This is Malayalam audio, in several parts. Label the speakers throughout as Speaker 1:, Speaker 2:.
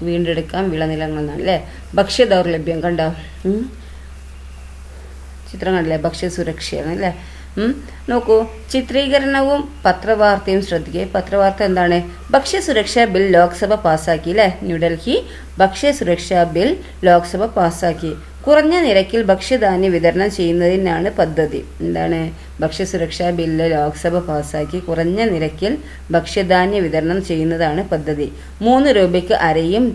Speaker 1: വീണ്ടെടുക്കാം വിളനിലങ്ങൾ എന്നാണ് അല്ലേ. ഭക്ഷ്യദൗർലഭ്യം കണ്ടോ, ചിത്രം കണ്ടില്ലേ, ഭക്ഷ്യസുരക്ഷയാണ് അല്ലേ. നോക്കൂ, ചിത്രീകരണവും പത്രവാർത്തയും ശ്രദ്ധിക്കുക. പത്രവാർത്ത എന്താണ്? ഭക്ഷ്യസുരക്ഷാ ബിൽ ലോക്സഭ പാസ്സാക്കി അല്ലേ. ന്യൂഡൽഹി ഭക്ഷ്യസുരക്ഷാ ബിൽ ലോക്സഭ പാസ്സാക്കി. കുറഞ്ഞ നിരക്കിൽ ഭക്ഷ്യധാന്യ വിതരണം ചെയ്യുന്നതിനാണ് പദ്ധതി. എന്താണ്? ഭക്ഷ്യസുരക്ഷാ ബില്ല് ലോക്സഭ പാസ്സാക്കി കുറഞ്ഞ നിരക്കിൽ ഭക്ഷ്യധാന്യ വിതരണം ചെയ്യുന്നതാണ് പദ്ധതി. 3 രൂപയ്ക്ക് അരിയും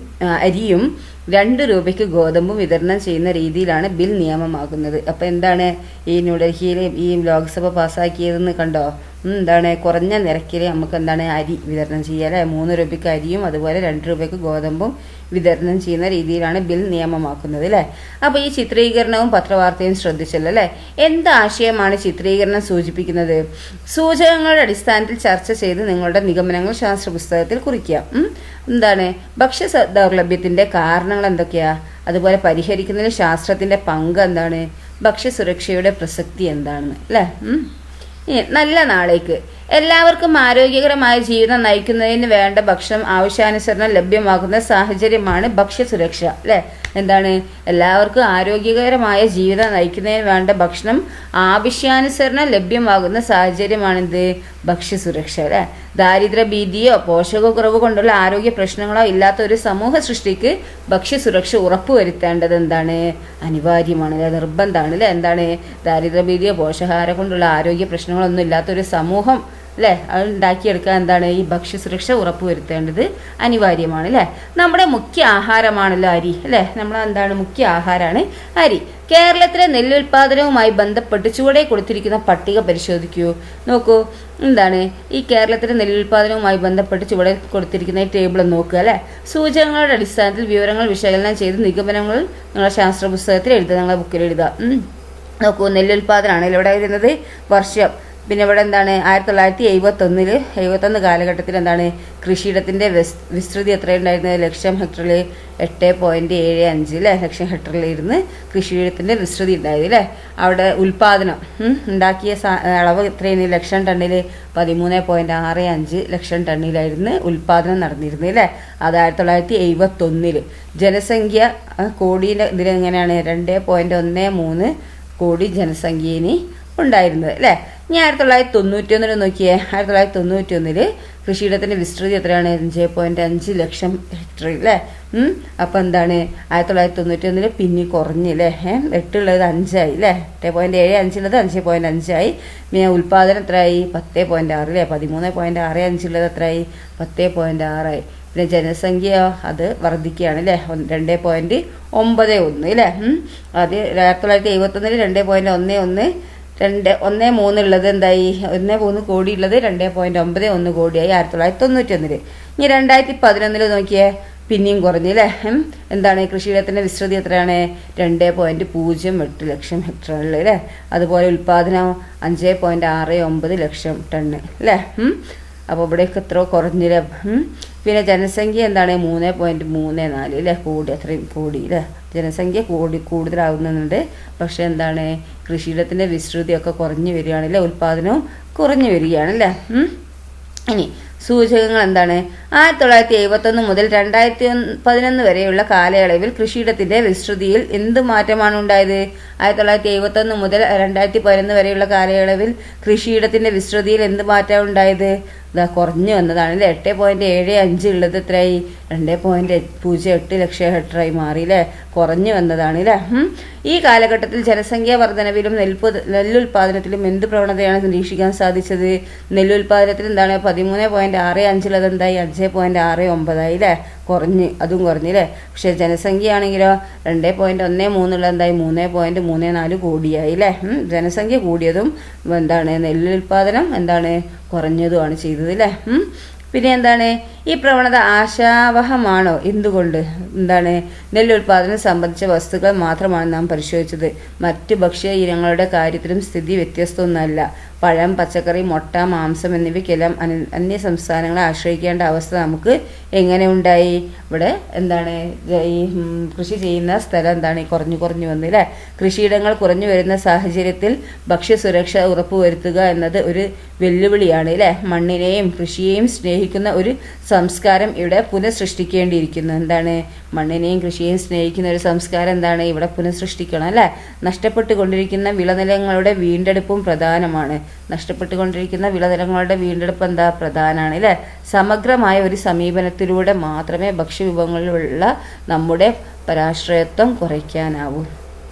Speaker 1: 2 രൂപയ്ക്ക് ഗോതമ്പും വിതരണം ചെയ്യുന്ന രീതിയിലാണ് ബിൽ നിയമമാകുന്നത്. അപ്പം എന്താണ് ഈ ന്യൂഡൽഹിയിൽ ഈ ലോക്സഭ പാസ്സാക്കിയതെന്ന് കണ്ടോ? എന്താണ്? കുറഞ്ഞ നിരക്കിൽ നമുക്ക് എന്താണ് അരി വിതരണം ചെയ്യുക അല്ലേ. 3 രൂപയ്ക്ക് അരിയും അതുപോലെ 2 രൂപയ്ക്ക് ഗോതമ്പും വിതരണം ചെയ്യുന്ന രീതിയിലാണ് ബിൽ നിയമമാക്കുന്നത് അല്ലേ. അപ്പോൾ ഈ ചിത്രീകരണവും പത്രവാർത്തയും ശ്രദ്ധിച്ചല്ലോ അല്ലേ. എന്ത് ആശയമാണ് ചിത്രീകരണം സൂചിപ്പിക്കുന്നത്? സൂചകങ്ങളുടെ അടിസ്ഥാനത്തിൽ ചർച്ച ചെയ്ത് നിങ്ങളുടെ നിഗമനങ്ങൾ ശാസ്ത്ര പുസ്തകത്തിൽ കുറിക്കുക. എന്താണ്? ഭക്ഷ്യ ദൗർലഭ്യത്തിൻ്റെ കാരണങ്ങൾ എന്തൊക്കെയാ, അതുപോലെ പരിഹരിക്കുന്നതിൽ ശാസ്ത്രത്തിൻ്റെ പങ്ക് എന്താണ്, ഭക്ഷ്യസുരക്ഷയുടെ പ്രസക്തി എന്താണെന്ന് അല്ലേ. നല്ല നാളേക്ക് എല്ലാവർക്കും ആരോഗ്യകരമായ ജീവിതം നയിക്കുന്നതിന് വേണ്ട ഭക്ഷണം ആവശ്യാനുസരണം ലഭ്യമാകുന്ന സാഹചര്യമാണ് ഭക്ഷ്യസുരക്ഷ അല്ലേ. എന്താണ്? എല്ലാവർക്കും ആരോഗ്യകരമായ ജീവിതം നയിക്കുന്നതിന് വേണ്ട ഭക്ഷണം ആവശ്യാനുസരണം ലഭ്യമാകുന്ന സാഹചര്യമാണിത് ഭക്ഷ്യസുരക്ഷ അല്ലേ. ദാരിദ്ര്യ ഭീതിയോ പോഷകക്കുറവ് കൊണ്ടുള്ള ആരോഗ്യ പ്രശ്നങ്ങളോ ഇല്ലാത്ത ഒരു സമൂഹ സൃഷ്ടിക്ക് ഭക്ഷ്യസുരക്ഷ ഉറപ്പുവരുത്തേണ്ടത് എന്താണ്? അനിവാര്യമാണ് അല്ലെ, നിർബന്ധമാണ് അല്ലേ. എന്താണ്? ദാരിദ്ര്യ ഭീതിയോ പോഷകാഹാരം കൊണ്ടുള്ള ആരോഗ്യ പ്രശ്നങ്ങളൊന്നും ഇല്ലാത്തൊരു സമൂഹം അല്ലേ, അത് ഉണ്ടാക്കിയെടുക്കാൻ എന്താണ് ഈ ഭക്ഷ്യസുരക്ഷ ഉറപ്പുവരുത്തേണ്ടത് അനിവാര്യമാണ് അല്ലേ. നമ്മുടെ മുഖ്യ ആഹാരമാണല്ലോ അരി അല്ലേ. നമ്മളെ എന്താണ് മുഖ്യ ആഹാരമാണ് അരി. കേരളത്തിലെ നെല്ലുൽപാദനവുമായി ബന്ധപ്പെട്ട് ചുവടെ കൊടുത്തിരിക്കുന്ന പട്ടിക പരിശോധിക്കൂ. നോക്കൂ, എന്താണ് ഈ കേരളത്തിലെ നെല്ലുൽപാദനവുമായി ബന്ധപ്പെട്ട് ചുവടെ കൊടുത്തിരിക്കുന്ന ഈ ടേബിൾ നോക്കുക അല്ലേ. സൂചകങ്ങളുടെ അടിസ്ഥാനത്തിൽ വിവരങ്ങൾ വിശകലനം ചെയ്ത് നിഗമനങ്ങൾ നിങ്ങളുടെ ശാസ്ത്ര പുസ്തകത്തിൽ എഴുതുക, നിങ്ങളുടെ ബുക്കിൽ എഴുതുക. നോക്കൂ, നെല്ലുൽപാദനമാണ് ഇവിടെ എഴുതുന്നത് വർഷം. പിന്നെ ഇവിടെ എന്താണ് 1971 കാലഘട്ടത്തിൽ എന്താണ് കൃഷിയിടത്തിൻ്റെ വിസ്തൃതി എത്രയുണ്ടായിരുന്നത്? ലക്ഷം ഹെക്ടറിൽ 8.75 അല്ലേ, ലക്ഷം ഹെക്ടറിലിരുന്ന് കൃഷിയിടത്തിൻ്റെ വിസ്തൃതി ഉണ്ടായത് അല്ലേ. അവിടെ ഉൽപ്പാദനം ഉണ്ടാക്കിയ അളവ് എത്രയാണ്? ലക്ഷം ടണ്ണിൽ 13.65 ലക്ഷം ടണ്ണിലായിരുന്നു ഉൽപ്പാദനം നടന്നിരുന്നത് അല്ലേ. അത് 1971. ജനസംഖ്യ കോടിയുടെ ഇതിലെങ്ങനെയാണ്? 2.13 കോടി ജനസംഖ്യയിന് ഉണ്ടായിരുന്നത് അല്ലേ. ഇനി 1991 നോക്കിയേ. 1991 കൃഷിയിടത്തിൻ്റെ വിസ്തൃതി എത്രയാണ്? 5.5 ലക്ഷം ഹെക്ടർ അല്ലേ. അപ്പം എന്താണ് 1991 പിന്നെ കുറഞ്ഞില്ലേ. 8 ഉള്ളത് 5 ആയി അല്ലേ. 8.75 ഉള്ളത് 5.5 ആയി. പിന്നെ ഉൽപ്പാദനം എത്രയായി? 10.6 അല്ലേ. 13.65 ഉള്ളത് എത്രയായി? 10.6 ആയി. പിന്നെ ജനസംഖ്യ അത് വർദ്ധിക്കുകയാണ് അല്ലേ. 2.91 അല്ലേ. അത് 1971 2.11 2.13 ഉള്ളത് എന്തായി? 1.3 കോടി ഉള്ളത് 2.91 കോടിയായി 1991. ഇനി 2011 നോക്കിയേ, പിന്നെയും കുറഞ്ഞില്ലേ. എന്താണ് കൃഷിയിടത്തിൻ്റെ വിസ്തൃതി എത്രയാണ്? 2.08 ലക്ഷം ഹെക്ടറിൽ അല്ലേ. അതുപോലെ ഉൽപ്പാദനം 5.69 ലക്ഷം ടണ്ണ് അല്ലേ. അപ്പോൾ ഇവിടെയൊക്കെ എത്ര കുറഞ്ഞില്ലേ. പിന്നെ ജനസംഖ്യ എന്താണ്? 3.34 അല്ലേ, കോടി, അത്രയും കോടി അല്ലേ. ജനസംഖ്യ കൂടുതലാവുന്നുണ്ട്. പക്ഷെ എന്താണ് കൃഷിയിടത്തിൻ്റെ വിസ്തൃതിയൊക്കെ കുറഞ്ഞു വരികയാണല്ലേ, ഉൽപ്പാദനവും കുറഞ്ഞു വരികയാണല്ലേ. ഇനി സൂചകങ്ങൾ എന്താണ്? 1971 മുതൽ 2011 വരെയുള്ള കാലയളവിൽ കൃഷിയിടത്തിൻ്റെ വിസ്തൃതിയിൽ എന്ത് മാറ്റമാണ് ഉണ്ടായത്? 1971 മുതൽ 2011 വരെയുള്ള കാലയളവിൽ കൃഷിയിടത്തിൻ്റെ വിസ്തൃതിയിൽ എന്ത് മാറ്റമാണ് ഉണ്ടായത്? ഇതാ കുറഞ്ഞു വന്നതാണ് അല്ലേ. 8.75 ഉള്ളത് എത്രയായി? 2.08 ലക്ഷം ഹെക്ടറായി മാറി അല്ലേ. കുറഞ്ഞു വന്നതാണ് അല്ലേ. ഈ കാലഘട്ടത്തിൽ ജനസംഖ്യാ വർധനവിലും നെല്ലുൽപാദനത്തിലും എന്ത് പ്രവണതയാണ് നിരീക്ഷിക്കാൻ സാധിച്ചത്? നെല്ലുൽപാദനത്തിൽ എന്താണ് 13.65 ഉള്ളത് എന്തായി? 5.69 ആയി അല്ലേ. അതും കുറഞ്ഞില്ലേ. പക്ഷേ ജനസംഖ്യ ആണെങ്കിലോ 2.13 ഉള്ളത് എന്തായി? 3.34 കോടിയായി അല്ലേ. ജനസംഖ്യ കൂടിയതും എന്താണ് നെല്ലുൽപാദനം എന്താണ് കുറഞ്ഞതുമാണ് ചെയ്തത് അല്ലേ. പിന്നെ എന്താണ് ഈ പ്രവണത ആശാവഹമാണോ? എന്തുകൊണ്ട്? എന്താണ് നെല്ലുൽപാദനം സംബന്ധിച്ച വസ്തുക്കൾ മാത്രമാണ് നാം പരിശോധിച്ചത്. മറ്റ് ഭക്ഷ്യ ഇനങ്ങളുടെ കാര്യത്തിലും സ്ഥിതി വ്യത്യസ്തമൊന്നുമല്ല. പഴം, പച്ചക്കറി, മുട്ട, മാംസം എന്നിവയ്ക്കെല്ലാം അന്യ സംസ്ഥാനങ്ങളെ ആശ്രയിക്കേണ്ട അവസ്ഥ നമുക്ക് എങ്ങനെ ഉണ്ടായി? ഇവിടെ എന്താണ് ഈ കൃഷി ചെയ്യുന്ന സ്ഥലം എന്താണ് കുറഞ്ഞു വന്നു അല്ലേ? കൃഷിയിടങ്ങൾ കുറഞ്ഞു വരുന്ന സാഹചര്യത്തിൽ ഭക്ഷ്യസുരക്ഷ ഉറപ്പുവരുത്തുക എന്നത് ഒരു വെല്ലുവിളിയാണ് അല്ലേ? മണ്ണിനെയും കൃഷിയെയും സ്നേഹിക്കുന്ന ഒരു സംസ്കാരം ഇവിടെ പുനഃസൃഷ്ടിക്കേണ്ടിയിരിക്കുന്നു. എന്താണ്? മണ്ണിനെയും കൃഷിയെയും സ്നേഹിക്കുന്ന ഒരു സംസ്കാരം എന്താണ് ഇവിടെ പുനഃസൃഷ്ടിക്കണം അല്ലേ? നഷ്ടപ്പെട്ടുകൊണ്ടിരിക്കുന്ന വിളനിലങ്ങളുടെ വീണ്ടെടുപ്പും പ്രധാനമാണ്. നഷ്ടപ്പെട്ടുകൊണ്ടിരിക്കുന്ന വിളനിലങ്ങളുടെ വീണ്ടെടുപ്പ് എന്താ പ്രധാനമാണ് അല്ലേ? സമഗ്രമായ ഒരു സമീപനത്തിലൂടെ മാത്രമേ ഭക്ഷ്യവിഭവങ്ങളിലുള്ള നമ്മുടെ പരാശ്രയത്വം കുറയ്ക്കാനാവൂ.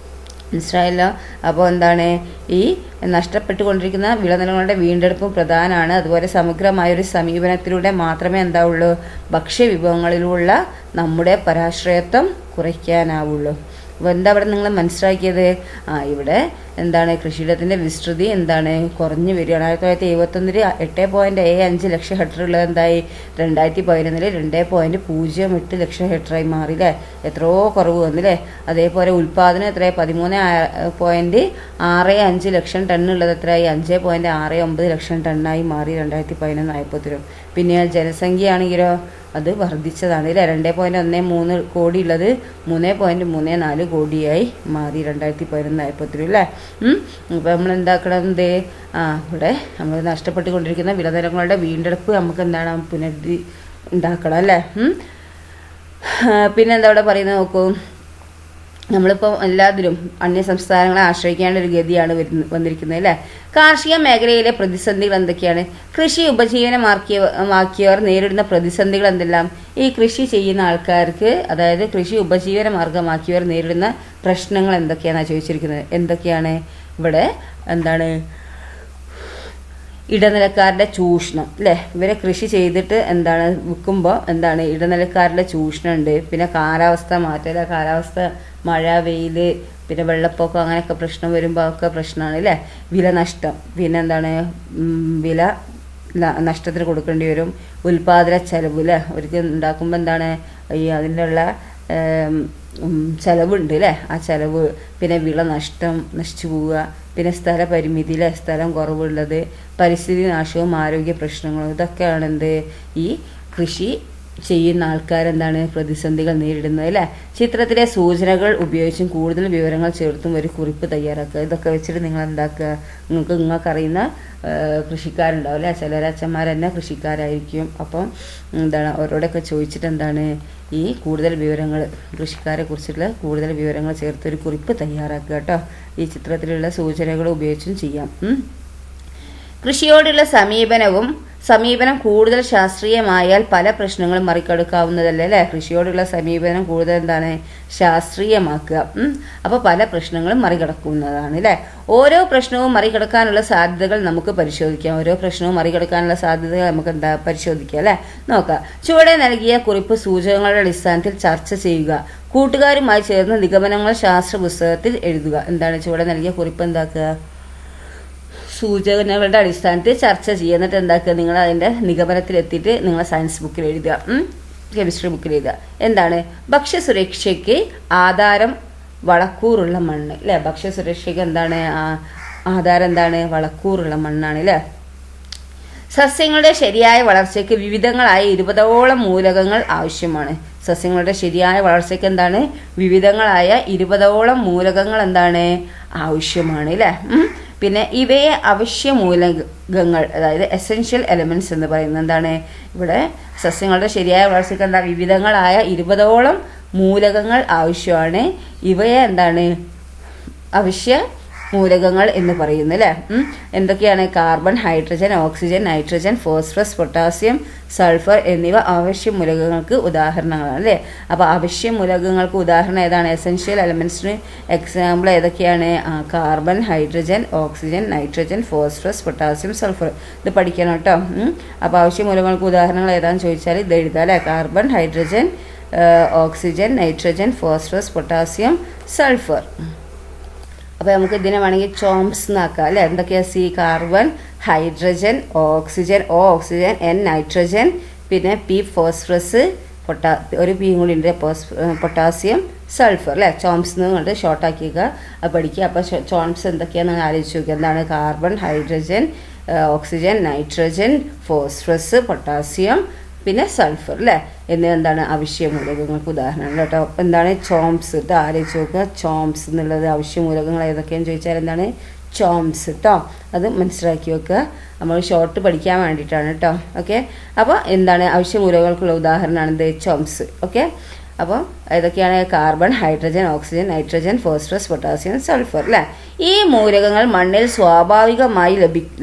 Speaker 1: മനസ്സിലായല്ലോ? അപ്പോൾ എന്താണ് ഈ നഷ്ടപ്പെട്ടുകൊണ്ടിരിക്കുന്ന വിളനിലങ്ങളുടെ വീണ്ടെടുപ്പും പ്രധാനമാണ്. അതുപോലെ സമഗ്രമായൊരു സമീപനത്തിലൂടെ മാത്രമേ എന്താവുള്ളൂ ഭക്ഷ്യവിഭവങ്ങളിലുള്ള നമ്മുടെ പരാശ്രയത്വം കുറയ്ക്കാനാവുള്ളൂ. അപ്പോൾ എന്താ അവിടെ നിങ്ങൾ മനസ്സിലാക്കിയത്? ഇവിടെ എന്താണ് കൃഷിയിടത്തിൻ്റെ വിസ്തൃതി എന്താണ് കുറഞ്ഞു വരികയാണ്. 1971 8.75 ലക്ഷം ഹെക്ടർ ഉള്ളത് എന്തായി 2011 2.08 ലക്ഷം ഹെക്ടറായി മാറിയില്ലേ? എത്രയോ കുറവ് വന്നില്ലേ? അതേപോലെ ഉൽപ്പാദനം എത്രയായി 13.65 ലക്ഷം ടണ്ണുള്ളത് എത്രയായി 5.69 ലക്ഷം ടണ്ണായി മാറി 2011 ആയപ്പോഴത്തേനും. പിന്നെ ജനസംഖ്യയാണെങ്കിലോ അത് വർദ്ധിച്ചതാണ് അല്ലേ? 2.13 കോടി ഉള്ളത് 3.34 കോടിയായി മാറി 2011 ആയപ്പോഴത്തേനും അല്ലേ? അപ്പോൾ നമ്മൾ എന്താക്കണം? ഇവിടെ നമ്മൾ നഷ്ടപ്പെട്ടുകൊണ്ടിരിക്കുന്ന വിളനിലങ്ങളുടെ വീണ്ടെടുപ്പ് നമുക്ക് എന്താണ് ഉണ്ടാക്കണം അല്ലേ? പിന്നെന്താ ഇവിടെ പറയുന്നത് നോക്കൂ. നമ്മളിപ്പോൾ എല്ലാത്തിലും അന്യ സംസ്ഥാനങ്ങളെ ആശ്രയിക്കേണ്ട ഒരു ഗതിയാണ് വന്നിരിക്കുന്നത് അല്ലേ? കാർഷിക മേഖലയിലെ പ്രതിസന്ധികൾ എന്തൊക്കെയാണ്? കൃഷി ഉപജീവനമാക്കിയവർ നേരിടുന്ന പ്രതിസന്ധികൾ എന്തെല്ലാം? ഈ കൃഷി ചെയ്യുന്ന ആൾക്കാർക്ക്, അതായത് കൃഷി ഉപജീവന മാർഗമാക്കിയവർ നേരിടുന്ന പ്രശ്നങ്ങൾ എന്തൊക്കെയാണെന്നാണ് ചോദിച്ചിരിക്കുന്നത്. എന്തൊക്കെയാണ് ഇവിടെ? എന്താണ് ഇടനിലക്കാരുടെ ചൂഷണം അല്ലേ? ഇവരെ കൃഷി ചെയ്തിട്ട് എന്താണ് വിൽക്കുമ്പോൾ എന്താണ് ഇടനിലക്കാരുടെ ചൂഷണം ഉണ്ട്. പിന്നെ കാലാവസ്ഥ മാറ്റം, കാലാവസ്ഥ മഴ, വെയിൽ, പിന്നെ വെള്ളപ്പൊക്കം അങ്ങനെയൊക്കെ പ്രശ്നം വരുമ്പോൾ ഒക്കെ പ്രശ്നമാണ് അല്ലേ? വില നഷ്ടം, പിന്നെ എന്താണ് വില നഷ്ടത്തിന് കൊടുക്കേണ്ടി വരും. ഉൽപാദന ചെലവ് അല്ലേ? അവർക്ക് ഉണ്ടാക്കുമ്പോൾ എന്താണ് ഈ അതിനുള്ള ചിലവുണ്ട് അല്ലേ? ആ ചിലവ്, പിന്നെ വിള നശിച്ചു പോവുക, പിന്നെ സ്ഥലപരിമിതി അല്ലേ? സ്ഥലം കുറവുള്ളത്, പരിസ്ഥിതി നാശവും ആരോഗ്യ പ്രശ്നങ്ങളും, ഇതൊക്കെയാണ് എന്ത് ഈ കൃഷി ചെയ്യുന്ന ആൾക്കാരെന്താണ് പ്രതിസന്ധികൾ നേരിടുന്നത് അല്ലേ? ചിത്രത്തിലെ സൂചനകൾ ഉപയോഗിച്ചും കൂടുതൽ വിവരങ്ങൾ ചേർത്തും ഒരു കുറിപ്പ് തയ്യാറാക്കുക. ഇതൊക്കെ വെച്ചിട്ട് നിങ്ങൾ എന്താക്കുക? നിങ്ങൾക്കറിയുന്ന കൃഷിക്കാരുണ്ടാവും അല്ലേ? ചിലർ അച്ഛന്മാർ തന്നെ കൃഷിക്കാരായിരിക്കും. അപ്പം എന്താണ് അവരോടൊക്കെ ചോദിച്ചിട്ട് എന്താണ് ഈ കൂടുതൽ വിവരങ്ങൾ, കൃഷിക്കാരെ കുറിച്ചുള്ള കൂടുതൽ വിവരങ്ങൾ ചേർത്തൊരു കുറിപ്പ് തയ്യാറാക്കുക കേട്ടോ. ഈ ചിത്രത്തിലുള്ള സൂചനകൾ ഉപയോഗിച്ചും ചെയ്യാം. കൃഷിയോടുള്ള സമീപനം കൂടുതൽ ശാസ്ത്രീയമായാൽ പല പ്രശ്നങ്ങളും മറികടക്കാവുന്നതല്ലേ അല്ലേ? കൃഷിയോടുള്ള സമീപനം കൂടുതൽ എന്താണ് ശാസ്ത്രീയമാക്കുക. അപ്പോൾ പല പ്രശ്നങ്ങളും മറികടക്കുന്നതാണ് അല്ലേ? ഓരോ പ്രശ്നവും മറികടക്കാനുള്ള സാധ്യതകൾ നമുക്ക് പരിശോധിക്കാം. നമുക്ക് പരിശോധിക്കാം അല്ലേ? നോക്കാം. ചുവടെ നൽകിയ കുറിപ്പ് സൂചകങ്ങളുടെ അടിസ്ഥാനത്തിൽ ചർച്ച ചെയ്യുക. കൂട്ടുകാരുമായി ചേർന്ന് നിഗമനങ്ങൾ ശാസ്ത്ര പുസ്തകത്തിൽ എഴുതുക. എന്താണ് ചുവടെ നൽകിയ കുറിപ്പ് എന്താക്കുക? സൂചനകളുടെ അടിസ്ഥാനത്തിൽ ചർച്ച ചെയ്യുക. എന്നിട്ട് എന്താക്കുക? നിങ്ങൾ അതിൻ്റെ നിഗമനത്തിലെത്തിയിട്ട് നിങ്ങൾ സയൻസ് ബുക്കിൽ എഴുതുക, കെമിസ്ട്രി ബുക്കിൽ എഴുതുക. എന്താണ്? ഭക്ഷ്യസുരക്ഷയ്ക്ക് ആധാരം വളക്കൂറുള്ള മണ്ണ് അല്ലേ? ഭക്ഷ്യസുരക്ഷയ്ക്ക് എന്താണ് ആധാരം? എന്താണ്? വളക്കൂറുള്ള മണ്ണാണ് അല്ലേ? സസ്യങ്ങളുടെ ശരിയായ വളർച്ചയ്ക്ക് വിവിധങ്ങളായ 20ഓളം മൂലകങ്ങൾ ആവശ്യമാണ്. സസ്യങ്ങളുടെ ശരിയായ വളർച്ചയ്ക്ക് എന്താണ്? വിവിധങ്ങളായ 20ഓളം മൂലകങ്ങൾ എന്താണ് ആവശ്യമാണ് അല്ലേ? പിന്നെ ഇവയെ അവശ്യ മൂലകങ്ങൾ, അതായത് എസെൻഷ്യൽ എലമെൻറ്റ്സ് എന്ന് പറയുന്നത് എന്താണ്? ഇവിടെ സസ്യങ്ങളുടെ ശരിയായ വളർച്ചയ്ക്ക് എന്താ വിവിധങ്ങളായ 20ഓളം മൂലകങ്ങൾ ആവശ്യമാണ്. ഇവയെ എന്താണ് അവശ്യ മൂലകങ്ങൾ എന്ന് പറയുന്നത് അല്ലേ? എന്തൊക്കെയാണ്? Carbon, hydrogen, oxygen, nitrogen, phosphorus, potassium, sulphur എന്നിവ അവശ്യ മൂലകങ്ങൾക്ക് ഉദാഹരണങ്ങളാണ് അല്ലേ? അപ്പോൾ അവശ്യ മൂലകങ്ങൾക്ക് ഉദാഹരണം ഏതാണ്? എസെൻഷ്യൽ എലമെൻറ്റ്സിന് എക്സാമ്പിൾ ഏതൊക്കെയാണ്? Carbon, hydrogen, oxygen, nitrogen, phosphorus, potassium, sulphur. ഇത് പഠിക്കണം കേട്ടോ. അപ്പോൾ അവശ്യ മൂലകങ്ങൾക്ക് ഉദാഹരണങ്ങൾ ഏതാണെന്ന് ചോദിച്ചാൽ ഇത് എഴുതാം അല്ലേ? Carbon, hydrogen, oxygen, nitrogen, phosphorus, potassium, sulphur. അപ്പോൾ നമുക്ക് ഇതിനെ വേണമെങ്കിൽ ചോംസ് എന്നാക്കാം അല്ലേ? എന്തൊക്കെയാണ്? C carbon, hydrogen, oxygen, oxygen, N nitrogen, പിന്നെ പി ഫോസ്ഫറസ്, ഒരു പിയും കൂടി ഉണ്ട്, പൊട്ടാസ്യം സൾഫർ അല്ലേ. ചോംസ് എന്ന് കണ്ട് ഷോർട്ടാക്കിയൊക്കെ അത് പഠിക്കുക. അപ്പോൾ ചോംസ് എന്തൊക്കെയാണെന്ന് ആലോചിച്ച് നോക്കുക. എന്താണ്? Carbon, hydrogen, oxygen, nitrogen, phosphorus, potassium, പിന്നെ സൾഫർ അല്ലേ. എന്നിവ എന്താണ്? അവശ്യമൂലകങ്ങൾക്ക് ഉദാഹരണമാണ് കേട്ടോ. എന്താണ്? ചോംസ് കേട്ടോ. ആലോചിച്ച് നോക്കുക. ചോംസ് എന്നുള്ളത് അവശ്യമൂലകങ്ങൾ ഏതൊക്കെയാണെന്ന് ചോദിച്ചാൽ എന്താണ്? ചോംസ് കേട്ടോ. അത് മനസ്സിലാക്കി വെക്കുക. നമ്മൾ ഷോർട്ട് പഠിക്കാൻ വേണ്ടിയിട്ടാണ് കേട്ടോ. ഓക്കെ. അപ്പോൾ എന്താണ്? അവശ്യമൂലകങ്ങൾക്കുള്ള ഉദാഹരണമാണ് ഇത് ചോംസ്. ഓക്കെ. അപ്പോൾ ഏതൊക്കെയാണ്? Carbon, hydrogen, oxygen, nitrogen, phosphorus, potassium, sulphur അല്ലേ. ഈ മൂലകങ്ങൾ മണ്ണിൽ സ്വാഭാവികമായി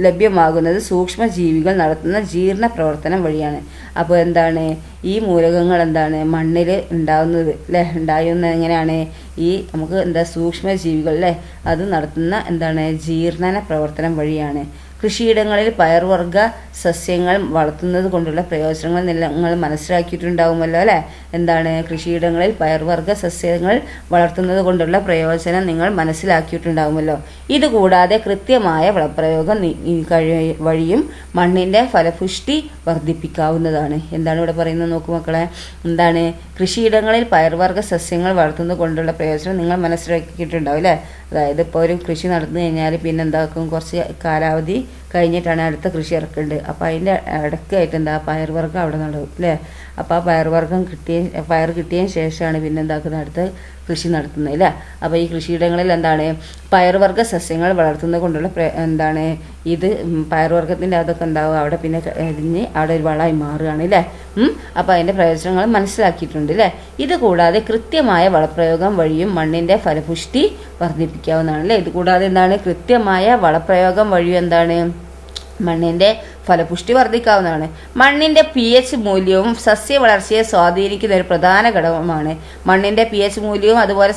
Speaker 1: ലഭ്യമാകുന്നത് സൂക്ഷ്മജീവികൾ നടത്തുന്ന ജീർണ പ്രവർത്തനം വഴിയാണ്. അപ്പോൾ എന്താണ്? ഈ മൂലകങ്ങൾ എന്താണ്? മണ്ണിൽ ഉണ്ടാകുന്നത് അല്ലേ. ഉണ്ടാകുന്നത് എങ്ങനെയാണ്? ഈ നമുക്ക് സൂക്ഷ്മജീവികൾ അല്ലേ, അത് നടത്തുന്ന എന്താണ്? ജീർണന പ്രവർത്തനം വഴിയാണ്. കൃഷിയിടങ്ങളിൽ പയർവർഗ്ഗ സസ്യങ്ങൾ വളർത്തുന്നത് കൊണ്ടുള്ള പ്രയോജനങ്ങൾ നിങ്ങൾ മനസ്സിലാക്കിയിട്ടുണ്ടാകുമല്ലോ അല്ലേ. എന്താണ്? കൃഷിയിടങ്ങളിൽ പയർവർഗ്ഗ സസ്യങ്ങൾ വളർത്തുന്നത് കൊണ്ടുള്ള പ്രയോജനം നിങ്ങൾ മനസ്സിലാക്കിയിട്ടുണ്ടാകുമല്ലോ. ഇതുകൂടാതെ കൃത്യമായ വളപ്രയോഗം വഴിയും മണ്ണിൻ്റെ ഫലപുഷ്ടി വർദ്ധിപ്പിക്കാവുന്നതാണ്. എന്താണ് ഇവിടെ പറയുന്നത്? നോക്കൂ മക്കളെ. എന്താണ്? കൃഷിയിടങ്ങളിൽ പയർവർഗ്ഗ സസ്യങ്ങൾ വളർത്തുന്നത് കൊണ്ടുള്ള പ്രയോജനം നിങ്ങൾ മനസ്സിലാക്കിയിട്ടുണ്ടാവും അല്ലേ. അതായത് ഇപ്പോൾ ഒരു കൃഷി നടന്നു കഴിഞ്ഞാൽ പിന്നെ എന്താക്കും? കുറച്ച് കാലാവധി കഴിഞ്ഞിട്ടാണ് അടുത്ത കൃഷി ഇറക്കേണ്ടത്. അപ്പോൾ അതിൻ്റെ ഇടയ്ക്കായിട്ട് പയർവർഗ്ഗം അവിടെ നടും അല്ലേ. അപ്പോൾ ആ പയർ കിട്ടിയതിന് ശേഷമാണ് പിന്നെ എന്താക്കുന്നത്? അടുത്ത കൃഷി നടത്തുന്നത് അല്ലേ. അപ്പോൾ ഈ കൃഷിയിടങ്ങളിൽ എന്താണ്? പയർവർഗ്ഗ സസ്യങ്ങൾ വളർത്തുന്നത് കൊണ്ടുള്ള ഇത് പയർവർഗ്ഗത്തിൻ്റെ അതൊക്കെ ഉണ്ടാവും അവിടെ, പിന്നെ എരിഞ്ഞ് അവിടെ ഒരു വളമായി മാറുകയാണ് അല്ലേ. അപ്പോൾ അതിൻ്റെ പ്രയോജനങ്ങൾ മനസ്സിലാക്കിയിട്ടുണ്ട് അല്ലേ. ഇത് കൂടാതെ കൃത്യമായ വളപ്രയോഗം വഴിയും മണ്ണിൻ്റെ ഫലപുഷ്ടി വർദ്ധിപ്പിക്കാവുന്നതാണ് അല്ലേ. ഇത് കൂടാതെ എന്താണ്? കൃത്യമായ വളപ്രയോഗം വഴിയും എന്താണ്? മണ്ണിൻ്റെ ഫലപുഷ്ടി വർദ്ധിക്കാവുന്നതാണ്. മണ്ണിൻ്റെ pH മൂല്യവും സസ്യ വളർച്ചയെ സ്വാധീനിക്കുന്ന ഒരു പ്രധാന ഘടകമാണ്. മണ്ണിൻ്റെ pH മൂല്യവും അതുപോലെ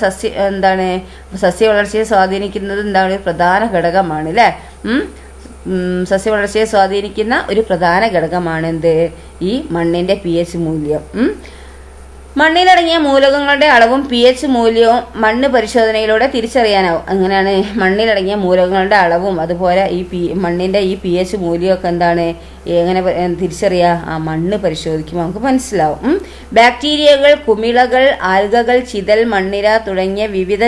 Speaker 1: സസ്യ വളർച്ചയെ സ്വാധീനിക്കുന്നത് എന്താണ്? ഒരു പ്രധാന ഘടകമാണ് അല്ലേ. സസ്യ വളർച്ചയെ സ്വാധീനിക്കുന്ന ഒരു പ്രധാന ഘടകമാണ് എന്ത്? ഈ മണ്ണിൻ്റെ pH മൂല്യം. മണ്ണിലടങ്ങിയ മൂലകങ്ങളുടെ അളവും pH മൂല്യവും മണ്ണ് പരിശോധനയിലൂടെ തിരിച്ചറിയാനാവും. അങ്ങനെയാണ് മണ്ണിലടങ്ങിയ മൂലകങ്ങളുടെ അളവും അതുപോലെ മണ്ണിൻ്റെ ഈ pH മൂല്യമൊക്കെ എന്താണ്? എങ്ങനെ തിരിച്ചറിയുക? ആ മണ്ണ് പരിശോധിക്കുമ്പോൾ നമുക്ക് മനസ്സിലാവും. ബാക്ടീരിയകൾ, കുമിളകൾ, ആൽഗകൾ, ചിതൽ, മണ്ണിര തുടങ്ങിയ വിവിധ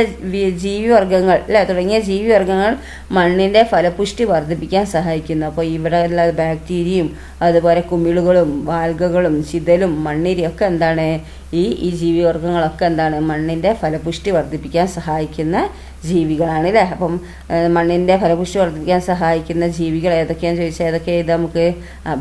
Speaker 1: ജീവിവർഗ്ഗങ്ങൾ മണ്ണിൻ്റെ ഫലപുഷ്ടി വർദ്ധിപ്പിക്കാൻ സഹായിക്കുന്നു. അപ്പോൾ ഇവിടെ ഉള്ള ബാക്ടീരിയയും അതുപോലെ കുമിളുകളും ആൽഗകളും ചിതലും മണ്ണിരയൊക്കെ എന്താണ്? ഈ ജീവിവർഗ്ഗങ്ങളൊക്കെ എന്താണ്? മണ്ണിൻ്റെ ഫലപുഷ്ടി വർദ്ധിപ്പിക്കാൻ സഹായിക്കുന്ന ജീവികളാണ് അല്ലേ. അപ്പം മണ്ണിൻ്റെ ഫലപുഷ്ടി വർദ്ധിപ്പിക്കാൻ സഹായിക്കുന്ന ജീവികൾ ഏതൊക്കെയാണെന്ന് ചോദിച്ചാൽ ഏതൊക്കെ എഴുതാം നമുക്ക്?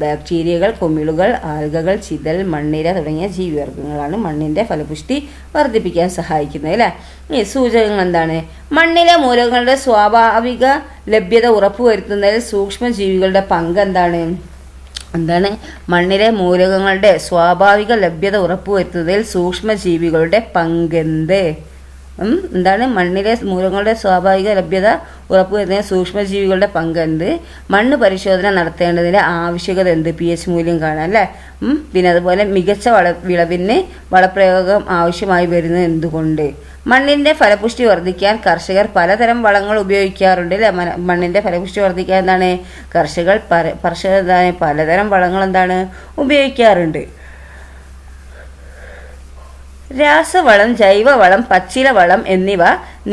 Speaker 1: ബാക്ടീരിയകൾ, കുമിളുകൾ, ആൽഗകൾ, ചിതൽ, മണ്ണിര തുടങ്ങിയ ജീവിവർഗ്ഗങ്ങളാണ് മണ്ണിൻ്റെ ഫലപുഷ്ടി വർദ്ധിപ്പിക്കാൻ സഹായിക്കുന്നത് അല്ലേ. ഈ സൂചകങ്ങൾ എന്താണ്? മണ്ണിലെ മൂലകങ്ങളുടെ സ്വാഭാവിക ലഭ്യത ഉറപ്പുവരുത്തുന്നതിൽ സൂക്ഷ്മജീവികളുടെ പങ്ക് എന്താണ്? മണ്ണിലെ മൂലകങ്ങളുടെ സ്വാഭാവിക ലഭ്യത ഉറപ്പുവരുത്തുന്നതിൽ സൂക്ഷ്മജീവികളുടെ പങ്കെന്ത്? മണ്ണിലെ മൂലകങ്ങളുടെ സ്വാഭാവിക ലഭ്യത ഉറപ്പുവരുത്തുന്ന സൂക്ഷ്മജീവികളുടെ പങ്കെന്ത്? മണ്ണ് പരിശോധന നടത്തേണ്ടതിൻ്റെ ആവശ്യകത എന്ത്? pH മൂല്യം കാണാൻ അല്ലേ. പിന്നെ അതുപോലെ മികച്ച വിളവിന് വളപ്രയോഗം ആവശ്യമായി വരുന്നത് എന്തുകൊണ്ട്? മണ്ണിൻ്റെ ഫലപുഷ്ടി വർദ്ധിക്കാൻ കർഷകർ പലതരം വളങ്ങൾ ഉപയോഗിക്കാറുണ്ട് അല്ലേ. മണ്ണിൻ്റെ ഫലപുഷ്ടി വർദ്ധിക്കാൻ കർഷകർ പലതരം വളങ്ങൾ ഉപയോഗിക്കാറുണ്ട്. രാസവളം, ജൈവവളം, പച്ചിലവളം എന്നിവ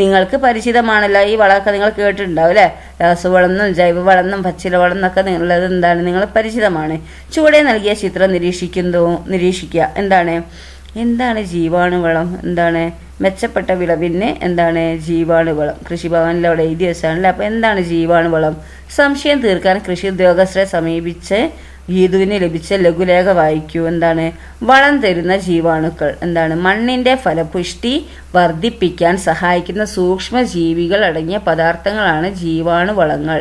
Speaker 1: നിങ്ങൾക്ക് പരിചിതമാണല്ലോ. ഈ വളമൊക്കെ നിങ്ങൾ കേട്ടിട്ടുണ്ടാവും അല്ലേ. രാസവളം എന്നും ജൈവവളം എന്നും പച്ചിലവളം എന്നൊക്കെ ഉള്ളത് നിങ്ങൾ പരിചിതമാണ്. ചുവടെ നൽകിയ ചിത്രം നിരീക്ഷിക്കുക. എന്താണ് ജീവാണുവളം? മെച്ചപ്പെട്ട വിളവിന് ജീവാണുവളം? കൃഷിഭവനിൽ അവിടെ എഴുതി വെച്ചാണല്ലേ. അപ്പോൾ എന്താണ് ജീവാണുവളം? സംശയം തീർക്കാൻ കൃഷി ഉദ്യോഗസ്ഥരെ സമീപിച്ച് ഗീതുവിന് ലഭിച്ച ലഘുലേഖ വായിക്കൂ. വളം തരുന്ന ജീവാണുക്കൾ. മണ്ണിൻ്റെ ഫലപുഷ്ടി വർദ്ധിപ്പിക്കാൻ സഹായിക്കുന്ന സൂക്ഷ്മജീവികൾ അടങ്ങിയ പദാർത്ഥങ്ങളാണ് ജീവാണുവളങ്ങൾ.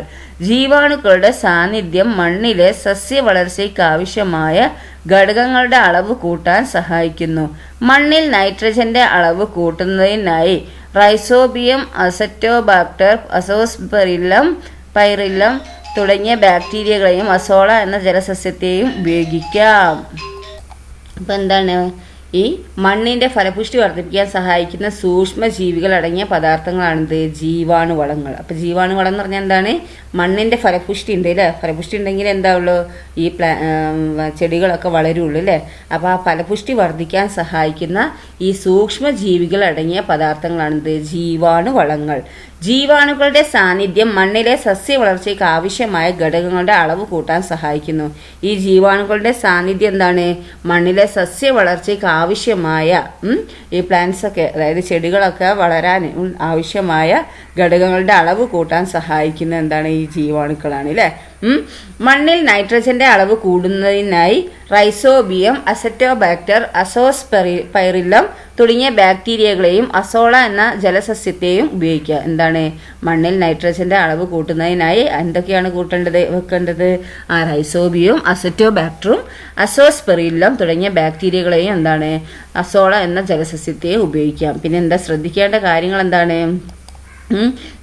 Speaker 1: ജീവാണുക്കളുടെ സാന്നിധ്യം മണ്ണിലെ സസ്യ വളർച്ചയ്ക്ക് ആവശ്യമായ ഘടകങ്ങളുടെ അളവ് കൂട്ടാൻ സഹായിക്കുന്നു. മണ്ണിൽ നൈട്രജന്റെ അളവ് കൂട്ടുന്നതിനായി റൈസോബിയം, അസറ്റോബാക്ടർ, അസോസ്പെറില്ലം, പൈറില്ലം തുടങ്ങിയ ബാക്ടീരിയകളെയും അസോള എന്ന ജലസസ്യത്തെയും ഉപയോഗിക്കാം. അപ്പം ഈ മണ്ണിന്റെ ഫലപുഷ്ടി വർദ്ധിപ്പിക്കാൻ സഹായിക്കുന്ന സൂക്ഷ്മ ജീവികൾ അടങ്ങിയ പദാർത്ഥങ്ങളാണിത് ജീവാണുവളങ്ങൾ. അപ്പൊ ജീവാണുവളം എന്ന് പറഞ്ഞാൽ എന്താണ്? മണ്ണിന്റെ ഫലപുഷ്ടി ഉണ്ട് അല്ലേ? ഫലപുഷ്ടി ഉണ്ടെങ്കിൽ എന്താവുള്ളൂ? ഈ ചെടികളൊക്കെ വളരുള്ളൂ അല്ലേ? അപ്പൊ ആ ഫലപുഷ്ടി വർദ്ധിക്കാൻ സഹായിക്കുന്ന ഈ സൂക്ഷ്മ ജീവികൾ അടങ്ങിയ പദാർത്ഥങ്ങളാണിത് ജീവാണുവളങ്ങൾ. ജീവാണുക്കളുടെ സാന്നിധ്യം മണ്ണിലെ സസ്യ വളർച്ചയ്ക്ക് ആവശ്യമായ ഘടകങ്ങളുടെ അളവ് കൂട്ടാൻ സഹായിക്കുന്നു. ഈ ജീവാണുക്കളുടെ സാന്നിധ്യം എന്താണ്? മണ്ണിലെ സസ്യ വളർച്ചയ്ക്ക് ആവശ്യമായ ഈ പ്ലാന്റ്സ് ഒക്കെ, അതായത് ചെടികളൊക്കെ വളരാൻ ആവശ്യമായ ഘടകങ്ങളുടെ അളവ് കൂട്ടാൻ സഹായിക്കുന്ന എന്താണ്? ഈ ജീവാണുക്കളാണ് അല്ലേ? മണ്ണിൽ നൈട്രജന്റെ അളവ് കൂടുന്നതിനായി റൈസോബിയം, അസറ്റോബാക്ടർ, അസോസ്പൈറില്ലം തുടങ്ങിയ ബാക്ടീരിയകളെയും അസോള എന്ന ജലസസ്യത്തെയും ഉപയോഗിക്കുക. എന്താണ്? മണ്ണിൽ നൈട്രജന്റെ അളവ് കൂട്ടുന്നതിനായി എന്തൊക്കെയാണ് വെക്കേണ്ടത്? ആ റൈസോബിയവും അസറ്റോബാക്ടറും അസോസ്പെറില്ലം തുടങ്ങിയ ബാക്ടീരിയകളെയും എന്താണ്? അസോള എന്ന ജലസസ്യത്തെയും ഉപയോഗിക്കാം. പിന്നെ എന്താ ശ്രദ്ധിക്കേണ്ട കാര്യങ്ങൾ എന്താണ്?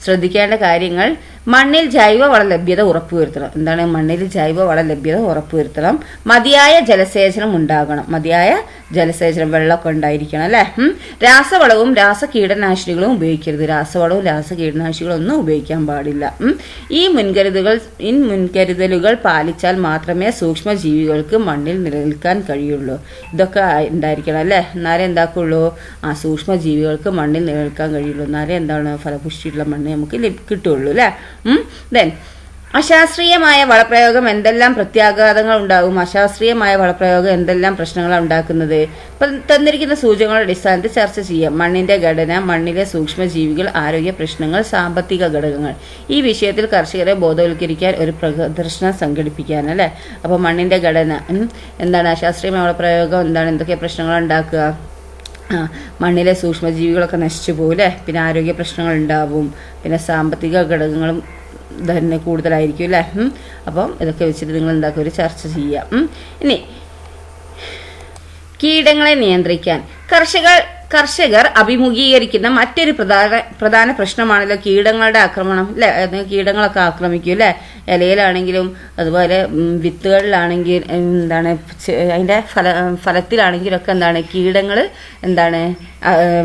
Speaker 1: ശ്രദ്ധിക്കേണ്ട കാര്യങ്ങൾ മണ്ണിൽ ജൈവവള ലഭ്യത ഉറപ്പുവരുത്തണം. എന്താണ്? മണ്ണിൽ ജൈവവള ലഭ്യത ഉറപ്പുവരുത്തണം. മതിയായ ജലസേചനം ഉണ്ടാകണം. മതിയായ ജലസേചനം, വെള്ളമൊക്കെ ഉണ്ടായിരിക്കണം അല്ലേ? രാസവളവും രാസകീടനാശിനികളും ഉപയോഗിക്കരുത്. രാസവളവും രാസകീടനാശിനികളും ഒന്നും ഉപയോഗിക്കാൻ പാടില്ല. ഈ മുൻകരുതലുകൾ പാലിച്ചാൽ മാത്രമേ സൂക്ഷ്മജീവികൾക്ക് മണ്ണിൽ നിലനിൽക്കാൻ കഴിയുള്ളൂ. ഇതൊക്കെ ഉണ്ടായിരിക്കണം അല്ലേ? എന്നാലേ എന്താക്കുള്ളൂ? ആ സൂക്ഷ്മജീവികൾക്ക് മണ്ണിൽ നിലനിൽക്കാൻ കഴിയുള്ളൂ. എന്നാലേ എന്താണ്? ഫലപുഷ്ടിയുള്ള മണ്ണ് നമുക്ക് കിട്ടുള്ളൂ അല്ലേ? ദെൻ അശാസ്ത്രീയമായ വളപ്രയോഗം എന്തെല്ലാം പ്രത്യാഘാതങ്ങൾ ഉണ്ടാകും? അശാസ്ത്രീയമായ വളപ്രയോഗം എന്തെല്ലാം പ്രശ്നങ്ങളാണ് ഉണ്ടാക്കുന്നത്? തന്നിരിക്കുന്ന സൂചനകളുടെ അടിസ്ഥാനത്തിൽ ചർച്ച ചെയ്യാം. മണ്ണിന്റെ ഘടന, മണ്ണിലെ സൂക്ഷ്മജീവികൾ, ആരോഗ്യ പ്രശ്നങ്ങൾ, സാമ്പത്തിക ഘടകങ്ങൾ. ഈ വിഷയത്തിൽ കർഷകരെ ബോധവൽക്കരിക്കാൻ ഒരു പ്രദർശനം സംഘടിപ്പിക്കാൻ അല്ലേ? അപ്പോൾ മണ്ണിന്റെ ഘടന എന്താണ്? അശാസ്ത്രീയമായ വളപ്രയോഗം എന്താണ്? എന്തൊക്കെ പ്രശ്നങ്ങൾ ഉണ്ടാക്കുക? മണ്ണിലെ സൂക്ഷ്മജീവികളൊക്കെ നശിച്ചു പോകും അല്ലേ? പിന്നെ ആരോഗ്യ പ്രശ്നങ്ങൾ ഉണ്ടാവും. പിന്നെ സാമ്പത്തിക ഘടകങ്ങളും തന്നെ കൂടുതലായിരിക്കും അല്ലേ? അപ്പം ഇതൊക്കെ വെച്ചിട്ട് നിങ്ങൾ എന്താക്കുക? ഒരു ചർച്ച ചെയ്യാം. ഇനി കീടങ്ങളെ നിയന്ത്രിക്കാൻ കർഷകർ അഭിമുഖീകരിക്കുന്ന മറ്റൊരു പ്രധാന പ്രശ്നമാണല്ലോ കീടങ്ങളുടെ ആക്രമണം അല്ലേ? കീടങ്ങളൊക്കെ ആക്രമിക്കും അല്ലേ? ഇലയിലാണെങ്കിലും അതുപോലെ വിത്തുകളിലാണെങ്കിൽ എന്താണ്, അതിൻ്റെ ഫലത്തിലാണെങ്കിലൊക്കെ എന്താണ്, കീടങ്ങൾ എന്താണ്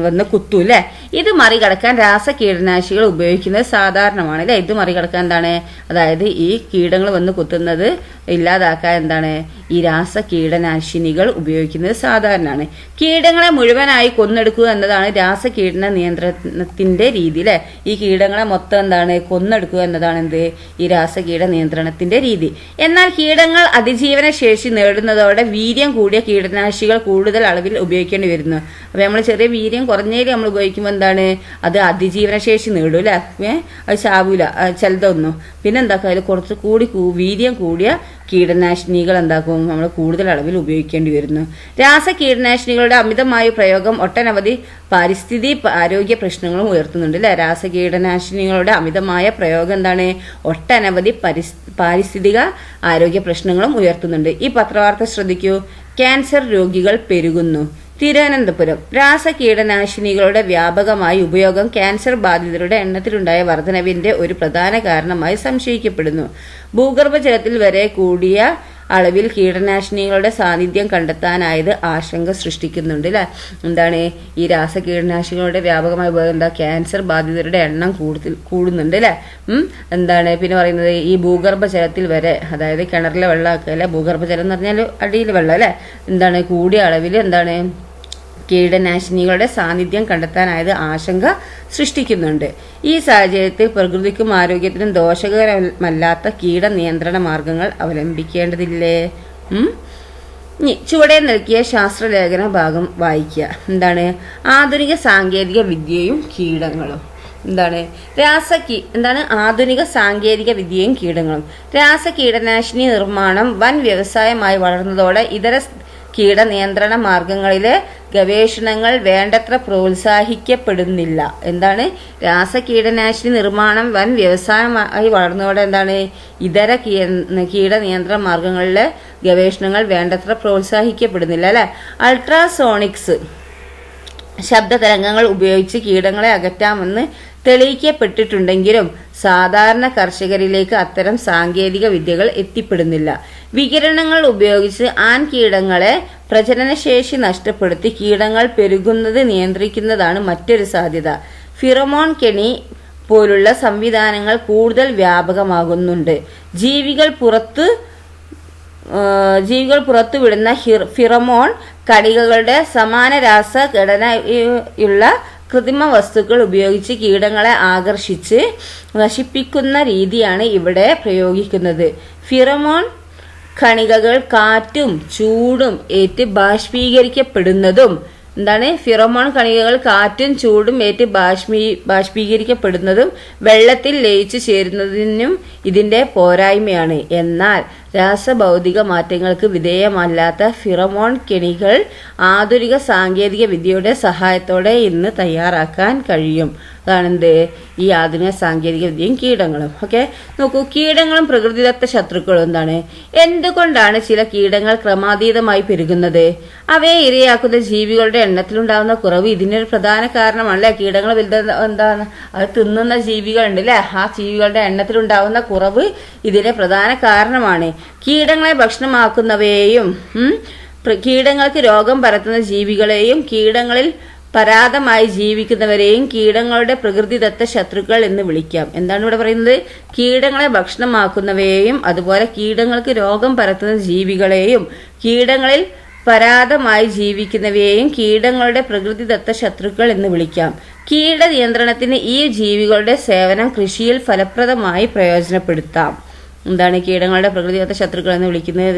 Speaker 1: വന്ന് കുത്തും അല്ലേ? ഇത് മറികടക്കാൻ രാസകീടനാശിനികൾ ഉപയോഗിക്കുന്നത് സാധാരണമാണ് അല്ലേ? ഇത് മറികടക്കാൻ എന്താണ്, അതായത് ഈ കീടങ്ങൾ വന്ന് കുത്തുന്നത് ഇല്ലാതാക്കാൻ എന്താണ്, ഈ രാസകീടനാശിനികൾ ഉപയോഗിക്കുന്നത് സാധാരണമാണ്. കീടങ്ങളെ മുഴുവനായി കൊന്നെടുക്കുക എന്നതാണ് രാസകീടന നിയന്ത്രണത്തിന്റെ രീതി അല്ലേ? ഈ കീടങ്ങളെ മൊത്തം എന്താണ് കൊന്നെടുക്കുക എന്നതാണ് എന്ത്, ഈ രാസകീട നിയന്ത്രണത്തിന്റെ രീതി. എന്നാൽ കീടങ്ങൾ അതിജീവന ശേഷി നേടുന്നതോടെ വീര്യം കൂടിയ കീടനാശിനികൾ കൂടുതൽ അളവിൽ ഉപയോഗിക്കേണ്ടി വരുന്നു. അപ്പൊ നമ്മൾ ചെറിയ വീര്യം കുറഞ്ഞതിൽ നമ്മൾ ഉപയോഗിക്കുമ്പോൾ എന്താണ്, അത് അതിജീവന ശേഷി നേടും അല്ലേ? അത് ചാവൂല ചിലതൊന്നും. പിന്നെ എന്താക്കുക, അതിൽ കുറച്ച് കൂടി വീര്യം കൂടിയ കീടനാശിനികൾ എന്താക്കും നമ്മൾ കൂടുതൽ അളവിൽ ഉപയോഗിക്കേണ്ടി വരുന്നു. രാസകീടനാശിനികളുടെ അമിതമായ പ്രയോഗം ഒട്ടനവധി പാരിസ്ഥിതി ആരോഗ്യ പ്രശ്നങ്ങളും ഉയർത്തുന്നുണ്ട് അല്ലേ? രാസകീടനാശിനികളുടെ അമിതമായ പ്രയോഗം എന്താണ്, ഒട്ടനവധി പാരിസ്ഥിതിക ആരോഗ്യ പ്രശ്നങ്ങളും ഉയർത്തുന്നുണ്ട്. ഈ പത്രവാർത്ത ശ്രദ്ധിക്കൂ. ക്യാൻസർ രോഗികൾ പെരുകുന്നു. തിരുവനന്തപുരം. രാസകീടനാശിനികളുടെ വ്യാപകമായ ഉപയോഗം ക്യാൻസർ ബാധിതരുടെ എണ്ണത്തിലുണ്ടായ വർധനവിന്റെ ഒരു പ്രധാന കാരണമായി സംശയിക്കപ്പെടുന്നു. ഭൂഗർഭജലത്തിൽ വരെ കൂടിയ അളവിൽ കീടനാശിനികളുടെ സാന്നിധ്യം കണ്ടെത്താനായത് ആശങ്ക സൃഷ്ടിക്കുന്നുണ്ട് അല്ലേ? എന്താണ്, ഈ രാസകീടനാശിനികളുടെ വ്യാപകമായ ഉപയോഗം എന്താ, ക്യാൻസർ ബാധിതരുടെ എണ്ണം കൂടുന്നുണ്ട് അല്ലേ? എന്താണ് പിന്നെ പറയുന്നത്, ഈ ഭൂഗർഭജലത്തിൽ വരെ, അതായത് കിണറിലെ വെള്ളമൊക്കെ അല്ലെ, ഭൂഗർഭജലം എന്ന് പറഞ്ഞാൽ അടിയിൽ വെള്ളം അല്ലേ, എന്താണ് കൂടിയ അളവിൽ എന്താണ് കീടനാശിനികളുടെ സാന്നിധ്യം കണ്ടെത്താനായത് ആശങ്ക സൃഷ്ടിക്കുന്നുണ്ട്. ഈ സാഹചര്യത്തിൽ പ്രകൃതിക്കും ആരോഗ്യത്തിനും ദോഷകരമല്ലാത്ത കീടനിയന്ത്രണ മാർഗങ്ങൾ അവലംബിക്കേണ്ടതില്ലേ? ചുവടെ നൽകിയ ശാസ്ത്രലേഖന ഭാഗം വായിക്കുക. എന്താണ്, ആധുനിക സാങ്കേതിക വിദ്യയും കീടങ്ങളും. എന്താണ് ആധുനിക സാങ്കേതിക വിദ്യയും കീടങ്ങളും. രാസകീടനാശിനി നിർമ്മാണം വൻ വ്യവസായമായി വളർന്നതോടെ ഇതര കീടനിയന്ത്രണ മാർഗങ്ങളിലെ ഗവേഷണങ്ങൾ വേണ്ടത്ര പ്രോത്സാഹിക്കപ്പെടുന്നില്ല. എന്താണ്, രാസകീടനാശിനി നിർമ്മാണം വൻ വ്യവസായമായി വളർന്നതോടെ എന്താണ്, ഇതര കീടനിയന്ത്രണ മാർഗങ്ങളിലെ ഗവേഷണങ്ങൾ വേണ്ടത്ര പ്രോത്സാഹിക്കപ്പെടുന്നില്ല അല്ലെ? അൾട്രാസോണിക്സ് ശബ്ദതരംഗങ്ങൾ ഉപയോഗിച്ച് കീടങ്ങളെ അകറ്റാമെന്ന് തെളിയിക്കപ്പെട്ടിട്ടുണ്ടെങ്കിലും സാധാരണ കർഷകരിലേക്ക് അത്തരം സാങ്കേതിക വിദ്യകൾ എത്തിപ്പെടുന്നില്ല. വികിരണങ്ങൾ ഉപയോഗിച്ച് ആൺകീടങ്ങളെ പ്രജനനശേഷി നഷ്ടപ്പെടുത്തി കീടങ്ങൾ പെരുകുന്നത് നിയന്ത്രിക്കുന്നതാണ് മറ്റൊരു സാധ്യത. ഫിറമോൺ കെണി പോലുള്ള സംവിധാനങ്ങൾ കൂടുതൽ വ്യാപകമാകുന്നുണ്ട്. ജീവികൾ പുറത്തുവിടുന്ന ഫിറമോൺ കണികകളുടെ സമാന രാസഘടനയുള്ള കൃത്രിമ വസ്തുക്കൾ ഉപയോഗിച്ച് കീടങ്ങളെ ആകർഷിച്ച് നശിപ്പിക്കുന്ന രീതിയാണ് ഇവിടെ പ്രയോഗിക്കുന്നത്. ഫിറമോൺ കണികകൾ കാറ്റും ചൂടും ഏറ്റ് ബാഷ്പീകരിക്കപ്പെടുന്നതും ഫിറമോൺ കണികകൾ കാറ്റും ചൂടും ഏറ്റ് ബാഷ്പീകരിക്കപ്പെടുന്നതും വെള്ളത്തിൽ ലയിച്ചു ചേരുന്നതിനും ഇതിന്റെ പോരായ്മയാണ്. എന്നാൽ രാസഭൗതിക മാറ്റങ്ങൾക്ക് വിധേയമല്ലാത്ത ഫിറമോൺ കെണികൾ ആധുനിക സാങ്കേതിക വിദ്യയുടെ സഹായത്തോടെ ഇന്ന് തയ്യാറാക്കാൻ കഴിയും. അതാണെന്ത് ഈ ആധുനിക സാങ്കേതിക വിദ്യയും കീടങ്ങളും. ഓക്കെ, നോക്കൂ, കീടങ്ങളും പ്രകൃതിദത്ത ശത്രുക്കളും എന്തുകൊണ്ടാണ് ചില കീടങ്ങൾ ക്രമാതീതമായി പെരുകുന്നത്? അവയെ ഇരയാക്കുന്ന ജീവികളുടെ എണ്ണത്തിലുണ്ടാകുന്ന കുറവ് ഇതിനൊരു പ്രധാന കാരണമാണല്ലേ. കീടങ്ങൾ എന്താണ് അത് തിന്നുന്ന ജീവികളുണ്ട് അല്ലേ, ആ ജീവികളുടെ എണ്ണത്തിലുണ്ടാകുന്ന കുറവ് ഇതിന്റെ പ്രധാന കാരണമാണ്. കീടങ്ങളെ ഭക്ഷണമാക്കുന്നവയെയും കീടങ്ങൾക്ക് രോഗം പരത്തുന്ന ജീവികളെയും കീടങ്ങളിൽ പരാതമായി ജീവിക്കുന്നവരെയും കീടങ്ങളുടെ പ്രകൃതിദത്ത ശത്രുക്കൾ എന്ന് വിളിക്കാം. എന്താണ് ഇവിടെ പറയുന്നത്? കീടങ്ങളെ ഭക്ഷണമാക്കുന്നവയെയും അതുപോലെ കീടങ്ങൾക്ക് രോഗം പരത്തുന്ന ജീവികളെയും കീടങ്ങളിൽ പരാതമായി ജീവിക്കുന്നവയെയും കീടങ്ങളുടെ പ്രകൃതിദത്ത ശത്രുക്കൾ എന്ന് വിളിക്കാം. കീട നിയന്ത്രണത്തിന് ഈ ജീവികളുടെ സേവനം കൃഷിയിൽ ഫലപ്രദമായി പ്രയോജനപ്പെടുത്താം. കീടങ്ങളുടെ പ്രകൃതിദത്ത ശത്രുക്കൾ എന്ന് വിളിക്കുന്നത്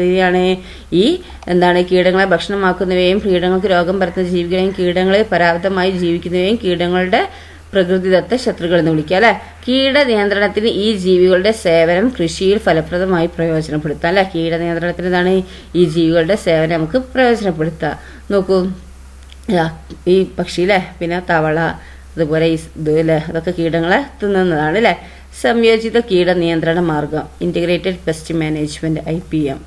Speaker 1: കീടങ്ങളെ ഭക്ഷണമാക്കുന്നവയും കീടങ്ങൾക്ക് രോഗം പരത്തുന്ന ജീവികളെയും കീടങ്ങളിൽ പരാതമായി ജീവിക്കുന്നവയും കീടങ്ങളുടെ പ്രകൃതിദത്ത ശത്രുക്കൾ എന്ന് വിളിക്കുക അല്ലെ. കീട നിയന്ത്രണത്തിന് ഈ ജീവികളുടെ സേവനം കൃഷിയിൽ ഫലപ്രദമായി പ്രയോജനപ്പെടുത്താം അല്ലെ. കീട നിയന്ത്രണത്തിന് ഈ ജീവികളുടെ സേവനം നമുക്ക് പ്രയോജനപ്പെടുത്താം. നോക്കൂ, ഈ പക്ഷി പിന്നെ തവള അതുപോലെ അതൊക്കെ കീടങ്ങളെ തിന്നുന്നതാണ് അല്ലെ. സംയോജിത കീട നിയന്ത്രണ മാർഗം, ഇന്റഗ്രേറ്റഡ് പെസ്റ്റ് മാനേജ്മെന്റ് IPM.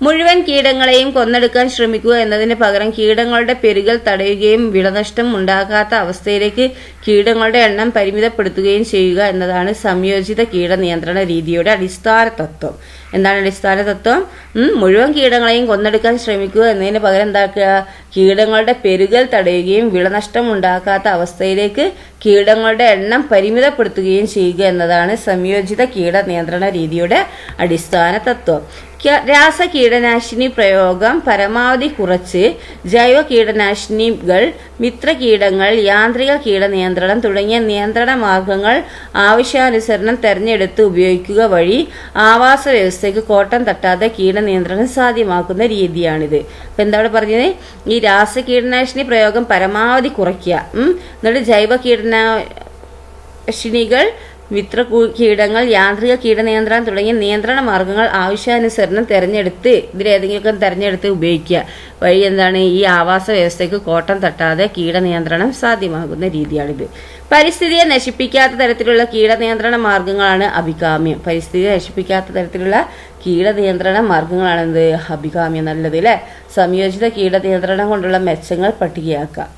Speaker 1: മുഴുവൻ കീടങ്ങളെയും കൊന്നെടുക്കാൻ ശ്രമിക്കുക എന്നതിന് പകരം കീടങ്ങളുടെ പെരുകൽ തടയുകയും വിളനഷ്ടം ഉണ്ടാകാത്ത അവസ്ഥയിലേക്ക് കീടങ്ങളുടെ എണ്ണം പരിമിതപ്പെടുത്തുകയും ചെയ്യുക എന്നതാണ് സംയോജിത കീട നിയന്ത്രണ രീതിയുടെ അടിസ്ഥാന തത്വം. എന്താണ് അടിസ്ഥാന തത്വം? മുഴുവൻ കീടങ്ങളെയും കൊന്നെടുക്കാൻ ശ്രമിക്കുക എന്നതിന് പകരം കീടങ്ങളുടെ പെരുകൽ തടയുകയും വിളനഷ്ടം ഉണ്ടാക്കാത്ത അവസ്ഥയിലേക്ക് കീടങ്ങളുടെ എണ്ണം പരിമിതപ്പെടുത്തുകയും ചെയ്യുക എന്നതാണ് സംയോജിത കീട നിയന്ത്രണ രീതിയുടെ അടിസ്ഥാന തത്വം. രാസ കീടനാശിനി പ്രയോഗം പരമാവധി കുറച്ച് ജൈവ കീടനാശിനികൾ, മിത്രകീടങ്ങൾ, യാന്ത്രിക കീടനിയന്ത്രണം തുടങ്ങിയ നിയന്ത്രണ മാർഗങ്ങൾ ആവശ്യാനുസരണം തെരഞ്ഞെടുത്ത് ഉപയോഗിക്കുക വഴി ആവാസ വ്യവസ്ഥയ്ക്ക് കോട്ടം തട്ടാതെ കീടനിയന്ത്രണം സാധ്യമാക്കുന്ന രീതിയാണിത്. അപ്പൊ എന്താ പറഞ്ഞത്? ഈ രാസ കീടനാശിനി പ്രയോഗം പരമാവധി കുറയ്ക്കുക, എന്നിട്ട് ജൈവ കീടനാശിനികൾ, മിത്ര കീടങ്ങൾ, യാന്ത്രിക കീടനിയന്ത്രണം തുടങ്ങിയ നിയന്ത്രണ മാർഗങ്ങൾ ആവശ്യാനുസരണം ഇതിലേതെങ്കിലുമൊക്കെ തെരഞ്ഞെടുത്ത് ഉപയോഗിക്കുക വഴി ഈ ആവാസ വ്യവസ്ഥയ്ക്ക് കോട്ടം തട്ടാതെ കീടനിയന്ത്രണം സാധ്യമാകുന്ന രീതിയാണിത്. പരിസ്ഥിതിയെ നശിപ്പിക്കാത്ത തരത്തിലുള്ള കീടനിയന്ത്രണ മാർഗങ്ങളാണ് അഭികാമ്യം. പരിസ്ഥിതിയെ നശിപ്പിക്കാത്ത തരത്തിലുള്ള കീടനിയന്ത്രണ മാർഗങ്ങളാണെന്ത്? അഭികാമ്യം. നല്ലത് അല്ലെ. സംയോജിത കീടനിയന്ത്രണം കൊണ്ടുള്ള മെച്ചങ്ങൾ പട്ടികയാക്കാം.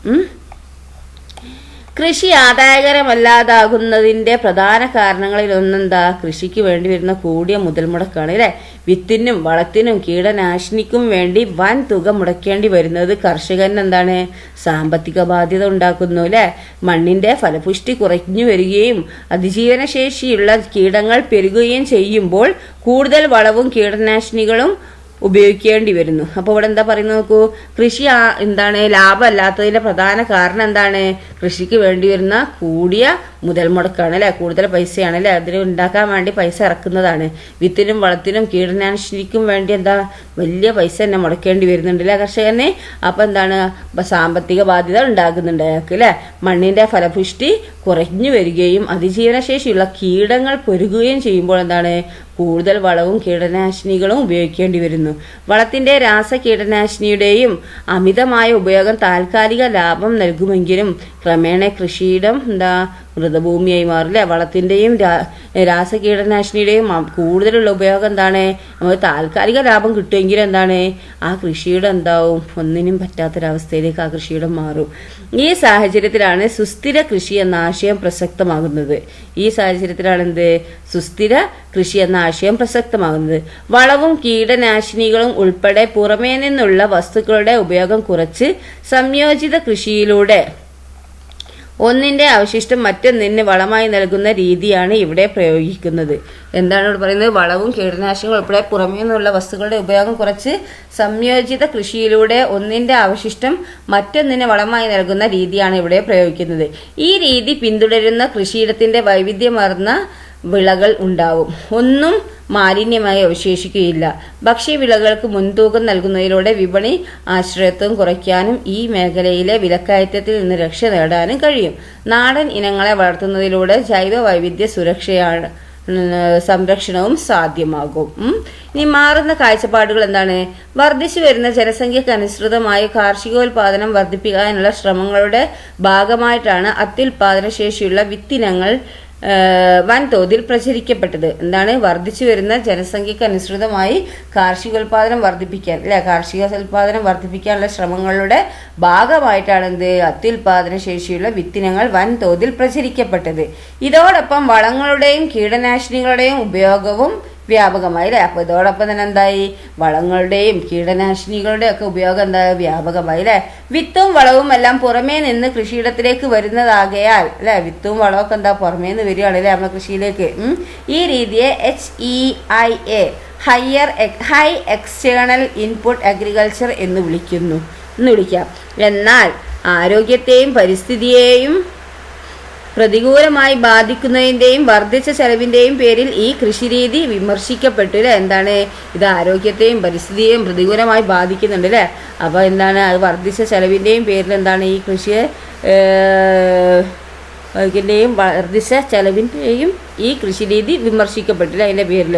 Speaker 1: കൃഷി ആദായകരമല്ലാതാകുന്നതിന്റെ പ്രധാന കാരണങ്ങളിൽ ഒന്നെന്താ? കൃഷിക്ക് വേണ്ടി വരുന്ന കൂടിയ മുതൽ മുടക്കാണ് അല്ലെ. വിത്തിനും വളത്തിനും കീടനാശിനിക്കും വേണ്ടി വൻ തുക മുടക്കേണ്ടി വരുന്നത് കർഷകന് സാമ്പത്തിക ബാധ്യത ഉണ്ടാക്കുന്നു അല്ലെ. മണ്ണിന്റെ ഫലപുഷ്ടി കുറഞ്ഞു വരികയും അതിജീവനശേഷിയുള്ള കീടങ്ങൾ പെരുകുകയും ചെയ്യുമ്പോൾ കൂടുതൽ വളവും കീടനാശിനികളും ഉപയോഗിക്കേണ്ടി വരുന്നു. അപ്പോൾ ഇവിടെ എന്താ പറയുന്നത് നോക്കൂ, കൃഷി ലാഭമല്ലാത്തതിന്റെ പ്രധാന കാരണം എന്താണ്? കൃഷിക്ക് വേണ്ടി വരുന്ന കൂടിയ മുതൽ മുടക്കാണ് അല്ലെ. കൂടുതൽ പൈസയാണ് അല്ലെ, അതിന് ഉണ്ടാക്കാൻ വേണ്ടി പൈസ ഇറക്കുന്നതാണ്. വിത്തിനും വളത്തിനും കീടനാശിനിക്കും വേണ്ടി വലിയ പൈസ തന്നെ മുടക്കേണ്ടി വരുന്നുണ്ട് അല്ലെ കർഷകന്. അപ്പൊ സാമ്പത്തിക ബാധ്യത ഉണ്ടാകുന്നുണ്ട് അയാൾക്ക് അല്ലെ. മണ്ണിന്റെ ഫലപുഷ്ടി കുറഞ്ഞു വരികയും അതിജീവനശേഷിയുള്ള കീടങ്ങൾ പെരുകുകയും ചെയ്യുമ്പോൾ കൂടുതൽ വളവും കീടനാശിനികളും ഉപയോഗിക്കേണ്ടി വരുന്നു. വളത്തിന്റെ രാസകീടനാശിനിയുടെയും അമിതമായ ഉപയോഗം താൽക്കാലിക ലാഭം നൽകുമെങ്കിലും ക്രമേണ കൃഷിയിടം മൃതഭൂമിയായി മാറില്ലേ. വളത്തിൻ്റെയും രാസകീടനാശിനിയുടെയും കൂടുതലുള്ള ഉപയോഗം എന്താണ്, നമുക്ക് താൽക്കാലിക ലാഭം കിട്ടുമെങ്കിൽ എന്താണ് ആ കൃഷിയുടെ എന്താവും, ഒന്നിനും പറ്റാത്തൊരവസ്ഥയിലേക്ക് ആ കൃഷിയുടെ മാറും. ഈ സാഹചര്യത്തിലാണ് സുസ്ഥിര കൃഷി എന്ന ആശയം പ്രസക്തമാകുന്നത്. ഈ സാഹചര്യത്തിലാണ് എന്ത്, സുസ്ഥിര കൃഷി എന്ന ആശയം പ്രസക്തമാകുന്നത്. വളവും കീടനാശിനികളും ഉൾപ്പെടെ പുറമേ നിന്നുള്ള വസ്തുക്കളുടെ ഉപയോഗം കുറച്ച് സംയോജിത കൃഷിയിലൂടെ ഒന്നിന്റെ അവശിഷ്ടം മറ്റൊന്നിന് വളമായി നൽകുന്ന രീതിയാണ് ഇവിടെ പ്രയോഗിക്കുന്നത്. എന്താണ് ഇവിടെ പറയുന്നത്, വളവും കീടനാശിനികളും ഉൾപ്പെടെ പുറമേ നിന്നുള്ള വസ്തുക്കളുടെ ഉപയോഗം കുറച്ച് സംയോജിത കൃഷിയിലൂടെ ഒന്നിന്റെ അവശിഷ്ടം മറ്റൊന്നിന് വളമായി നൽകുന്ന രീതിയാണ് ഇവിടെ പ്രയോഗിക്കുന്നത്. ഈ രീതി പിന്തുടരുന്ന കൃഷിയിടത്തിന്റെ വൈവിധ്യമാർന്ന വിളകൾ ഉണ്ടാവും. ഒന്നും മാലിന്യമായി അവശേഷിക്കുകയില്ല. ഭക്ഷ്യവിളകൾക്ക് മുൻതൂക്കം നൽകുന്നതിലൂടെ വിപണി ആശ്രയത്വം കുറയ്ക്കാനും ഈ മേഖലയിലെ വിലക്കയറ്റത്തിൽ നിന്ന് രക്ഷ നേടാനും കഴിയും. നാടൻ ഇനങ്ങളെ വളർത്തുന്നതിലൂടെ ജൈവ വൈവിധ്യ സംരക്ഷണവും സാധ്യമാകും. ഇനി മാറുന്ന കാഴ്ചപ്പാടുകൾ എന്താണ്, വർദ്ധിച്ചു വരുന്ന ജനസംഖ്യക്ക് അനുസൃതമായ കാർഷികോൽപാദനം വർദ്ധിപ്പിക്കാനുള്ള ശ്രമങ്ങളുടെ ഭാഗമായിട്ടാണ് അത്യുൽപാദന ശേഷിയുള്ള വിത്തിനങ്ങൾ വൻതോതിൽ പ്രചരിക്കപ്പെട്ടത്. എന്താണ്, വർദ്ധിച്ചു വരുന്ന ജനസംഖ്യക്ക് അനുസൃതമായി കാർഷികോൽപാദനം വർദ്ധിപ്പിക്കാൻ കാർഷികോൽപാദനം വർദ്ധിപ്പിക്കാനുള്ള ശ്രമങ്ങളുടെ ഭാഗമായിട്ടാണ് എന്ത്, അത്യുൽപാദന ശേഷിയുള്ള വിത്തിനങ്ങൾ വൻതോതിൽ പ്രചരിക്കപ്പെട്ടത്. ഇതോടൊപ്പം വളങ്ങളുടെയും കീടനാശിനികളുടെയും ഉപയോഗവും വ്യാപകമായി അല്ലേ. അപ്പോൾ ഇതോടൊപ്പം തന്നെ എന്തായി, വളങ്ങളുടെയും കീടനാശിനികളുടെയും ഒക്കെ ഉപയോഗം എന്താ വ്യാപകമായി അല്ലേ. വിത്തും വളവും എല്ലാം പുറമേ നിന്ന് കൃഷിയിടത്തിലേക്ക് വരുന്നതാകയാൽ അല്ലേ, വിത്തും വളമൊക്കെ എന്താ പുറമേ നിന്ന് വരികയാണ് അല്ലേ നമ്മുടെ കൃഷിയിലേക്ക്. ഈ രീതിയെ HEIA high external input agriculture എന്ന് വിളിക്കാം. എന്നാൽ ആരോഗ്യത്തെയും പരിസ്ഥിതിയെയും പ്രതികൂലമായി ബാധിക്കുന്നതിൻ്റെയും വർദ്ധിച്ച ചെലവിൻ്റെയും പേരിൽ ഈ കൃഷിരീതി വിമർശിക്കപ്പെട്ടു അല്ലേ. എന്താണ്, ഇത് ആരോഗ്യത്തെയും പരിസ്ഥിതിയെയും പ്രതികൂലമായി ബാധിക്കുന്നുണ്ട് അല്ലേ. അപ്പോൾ എന്താണ്, അത് വർദ്ധിച്ച ചെലവിൻ്റെയും പേരിൽ എന്താണ് ഈ കൃഷിയെ വർദ്ധിച്ച ചെലവിൻ്റെയും ഈ കൃഷിരീതി വിമർശിക്കപ്പെട്ടില്ല അതിൻ്റെ പേരിൽ.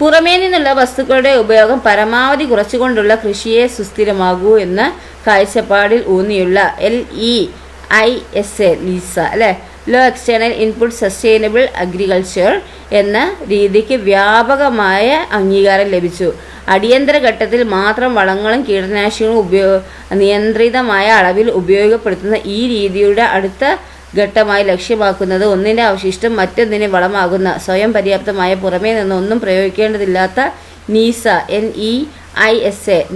Speaker 1: പുറമേ നിന്നുള്ള വസ്തുക്കളുടെ ഉപയോഗം പരമാവധി കുറച്ചുകൊണ്ടുള്ള കൃഷിയെ സുസ്ഥിരമാകൂ എന്ന കാഴ്ചപ്പാടിൽ ഊന്നിയുള്ള LEISA ലീസ അല്ലേ, low external input sustainable agriculture എന്ന രീതിക്ക് വ്യാപകമായ അംഗീകാരം ലഭിച്ചു. അടിയന്തര ഘട്ടത്തിൽ മാത്രം വളങ്ങളും കീടനാശിനികളും നിയന്ത്രിതമായ അളവിൽ ഉപയോഗപ്പെടുത്തുന്ന ഈ രീതിയുടെ അടുത്ത ഘട്ടമായി ലക്ഷ്യമാക്കുന്നത് ഒന്നിൻ്റെ അവശിഷ്ടം മറ്റൊന്നിന് വളമാകുന്ന സ്വയം പര്യാപ്തമായ പുറമേ നിന്ന് ഒന്നും പ്രയോഗിക്കേണ്ടതില്ലാത്ത NEISA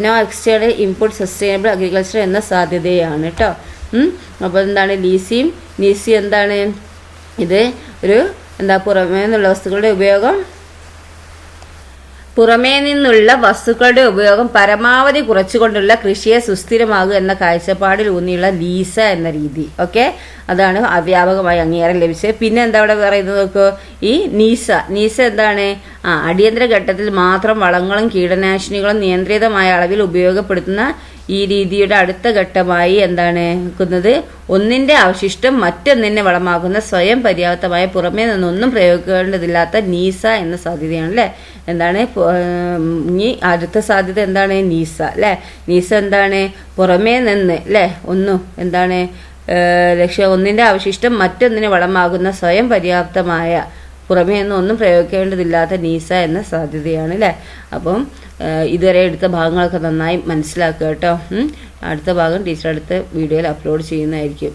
Speaker 1: no external input sustainable agriculture എന്ന സാധ്യതയാണ് കേട്ടോ. അപ്പോൾ എന്താണ് നീസി എന്താണ്, ഇത് ഒരു പുറമേ നിന്നുള്ള വസ്തുക്കളുടെ ഉപയോഗം പരമാവധി കുറച്ചുകൊണ്ടുള്ള കൃഷിയെ സുസ്ഥിരമാകുക എന്ന കാഴ്ചപ്പാടിൽ ഊന്നിയുള്ള ലീസ എന്ന രീതി. ഓക്കെ, അതാണ് വ്യാപകമായി അംഗീകാരം ലഭിച്ചത്. പിന്നെ എന്താ അവിടെ പറയുന്നത് നോക്കൂ, ഈ നീസ എന്താണ്, അടിയന്തര ഘട്ടത്തിൽ മാത്രം വളങ്ങളും കീടനാശിനികളും നിയന്ത്രിതമായ അളവിൽ ഉപയോഗപ്പെടുത്തുന്ന ഈ രീതിയുടെ അടുത്ത ഘട്ടമായി എന്താണ് നിൽക്കുന്നത്, ഒന്നിൻ്റെ അവശിഷ്ടം മറ്റൊന്നിനെ വളമാകുന്ന സ്വയം പര്യാപ്തമായ പുറമേ നിന്നൊന്നും പ്രയോഗിക്കേണ്ടതില്ലാത്ത നീസ എന്ന സാധ്യതയാണ് അല്ലേ. എന്താണ് ഇനി അടുത്ത സാധ്യത എന്താണ്, നീസ അല്ലേ. നീസ എന്താണ്, പുറമേ നിന്ന് അല്ലേ എന്താണ് ഒന്നിൻ്റെ അവശിഷ്ടം മറ്റൊന്നിന് വളമാകുന്ന സ്വയം പര്യാപ്തമായ പുറമേ നിന്ന് ഒന്നും പ്രയോഗിക്കേണ്ടതില്ലാത്ത നീസ എന്ന സാധ്യതയാണ് അല്ലേ. അപ്പം ഇതുവരെ എടുത്ത ഭാഗങ്ങളൊക്കെ നന്നായി മനസ്സിലാക്കുക കേട്ടോ. അടുത്ത ഭാഗം ടീച്ചർ അടുത്ത വീഡിയോയിൽ അപ്ലോഡ് ചെയ്യുന്നതായിരിക്കും.